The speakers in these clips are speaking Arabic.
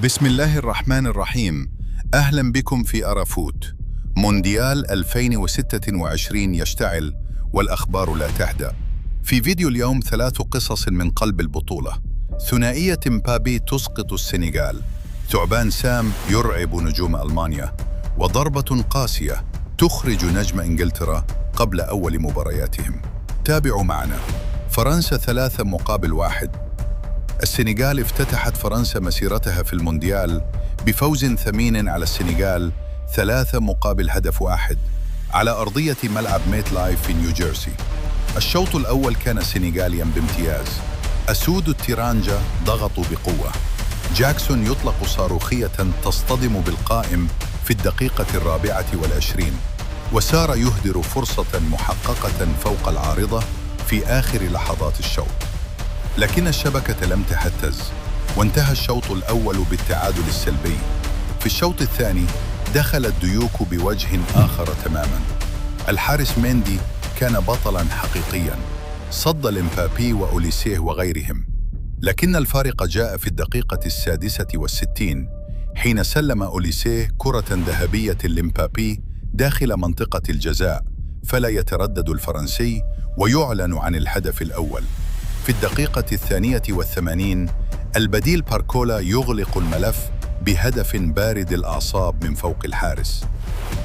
بسم الله الرحمن الرحيم. أهلا بكم في أرافوت. مونديال 2026 يشتعل والأخبار لا تهدأ. في فيديو اليوم 3 قصص من قلب البطولة. ثنائية مبابي تسقط السنغال، ثعبان سام يرعب نجوم ألمانيا، وضربة قاسية تخرج نجم إنجلترا قبل أول مبارياتهم. تابعوا معنا. فرنسا 3-1. السنغال افتتحت فرنسا مسيرتها في المونديال بفوز ثمين على السنغال 3-1 على أرضية ملعب ميت لايف في نيوجيرسي. الشوط الأول كان سنغاليا بامتياز. أسود التيرانجا ضغطوا بقوة. جاكسون يطلق صاروخية تصطدم بالقائم في الدقيقة 24، وسار يهدر فرصة محققة فوق العارضة في آخر لحظات الشوط، لكن الشبكة لم تهتز، وانتهى الشوط الأول بالتعادل السلبي. في الشوط الثاني دخل الديوك بوجه آخر تماماً. الحارس ميندي كان بطلاً حقيقياً، صد لمبابي وأوليسيه وغيرهم، لكن الفارق جاء في الدقيقة 66 حين سلم أوليسيه كرة ذهبية لمبابي داخل منطقة الجزاء، فلا يتردد الفرنسي ويعلن عن الهدف الأول. في الدقيقة 82 البديل باركولا يغلق الملف بهدف بارد الأعصاب من فوق الحارس.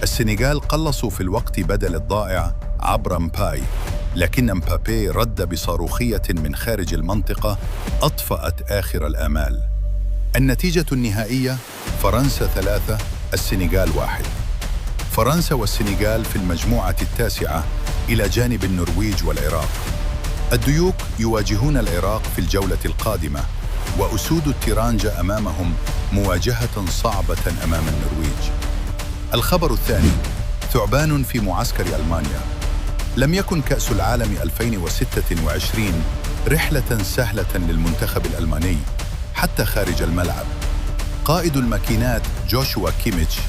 السنغال قلصوا في الوقت بدل الضائع عبر مباي، لكن مبابي رد بصاروخية من خارج المنطقة أطفأت آخر الآمال. النتيجة النهائية: فرنسا 3 السنغال 1. فرنسا والسنغال في المجموعة التاسعة إلى جانب النرويج والعراق. الديوك يواجهون العراق في الجولة القادمة، وأسود التيرانجا أمامهم مواجهة صعبة أمام النرويج. الخبر الثاني: ثعبان في معسكر ألمانيا. لم يكن كأس العالم 2026 رحلة سهلة للمنتخب الألماني حتى خارج الملعب. قائد الماكينات جوشوا كيميتش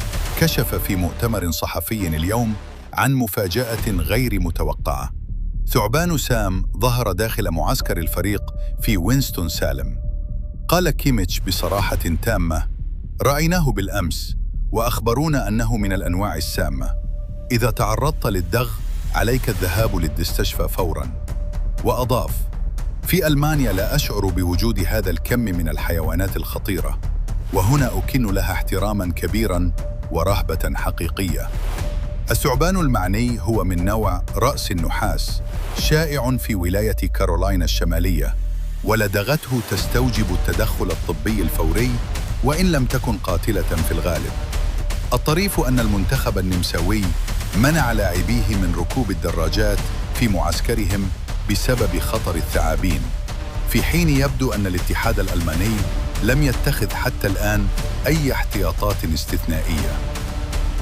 كشف في مؤتمر صحفي اليوم عن مفاجأة غير متوقعة. ثعبان سام ظهر داخل معسكر الفريق في وينستون سالم. قال كيميتش بصراحة تامة: رأيناه بالأمس وأخبرونا أنه من الأنواع السامة. إذا تعرضت للدغ عليك الذهاب للمستشفى فوراً. وأضاف: في ألمانيا لا أشعر بوجود هذا الكم من الحيوانات الخطيرة، وهنا أكن لها احتراماً كبيراً ورهبة حقيقية. الثعبان المعني هو من نوع رأس النحاس، شائع في ولاية كارولاينا الشمالية، ولدغته تستوجب التدخل الطبي الفوري وإن لم تكن قاتلة في الغالب. الطريف أن المنتخب النمساوي منع لاعبيه من ركوب الدراجات في معسكرهم بسبب خطر الثعابين، في حين يبدو أن الاتحاد الألماني لم يتخذ حتى الآن أي احتياطات استثنائية.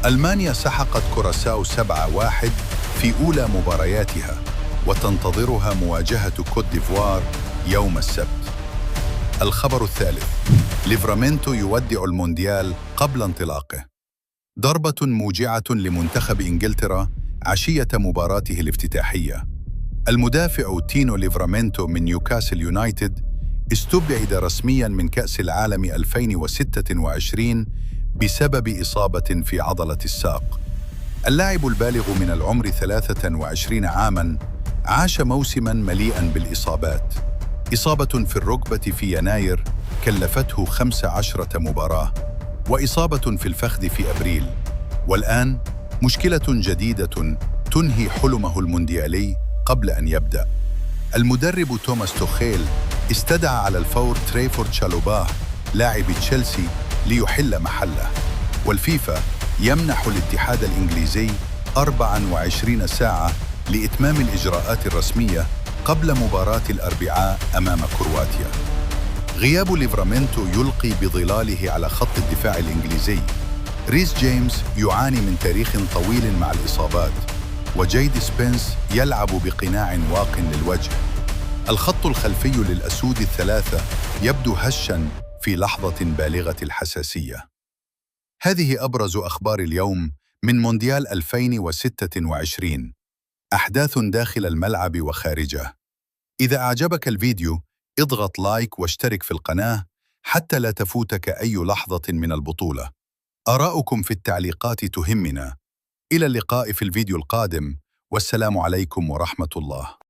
ألمانيا سحقت كوراساو 7-1 في أولى مبارياتها، وتنتظرها مواجهة كوت ديفوار يوم السبت. الخبر الثالث: ليفرامينتو يودع المونديال قبل انطلاقه. ضربة موجعة لمنتخب إنجلترا عشية مباراته الافتتاحية. المدافع تينو ليفرامينتو من نيوكاسل يونايتد استبعد رسمياً من كأس العالم 2026 بسبب إصابة في عضلة الساق. اللاعب البالغ من العمر 23 عاماً عاش موسماً مليئاً بالإصابات. إصابة في الركبة في يناير كلفته 15 مباراة، وإصابة في الفخذ في أبريل، والآن مشكلة جديدة تنهي حلمه المونديالي قبل أن يبدأ. المدرب توماس توخيل استدعى على الفور تريفورد شالوباه لاعب تشيلسي ليحل محله، والفيفا يمنح الاتحاد الإنجليزي 24 ساعة لإتمام الإجراءات الرسمية قبل مباراة الأربعاء أمام كرواتيا. غياب ليفرامينتو يلقي بظلاله على خط الدفاع الإنجليزي. ريس جيمس يعاني من تاريخ طويل مع الإصابات، وجيد سبنس يلعب بقناع واق للوجه. الخط الخلفي للأسود الثلاثة يبدو هشاً في لحظة بالغة الحساسية. هذه أبرز أخبار اليوم من مونديال 2026. أحداث داخل الملعب وخارجه. إذا أعجبك الفيديو اضغط لايك واشترك في القناة حتى لا تفوتك أي لحظة من البطولة. آراؤكم في التعليقات تهمنا. إلى اللقاء في الفيديو القادم، والسلام عليكم ورحمة الله.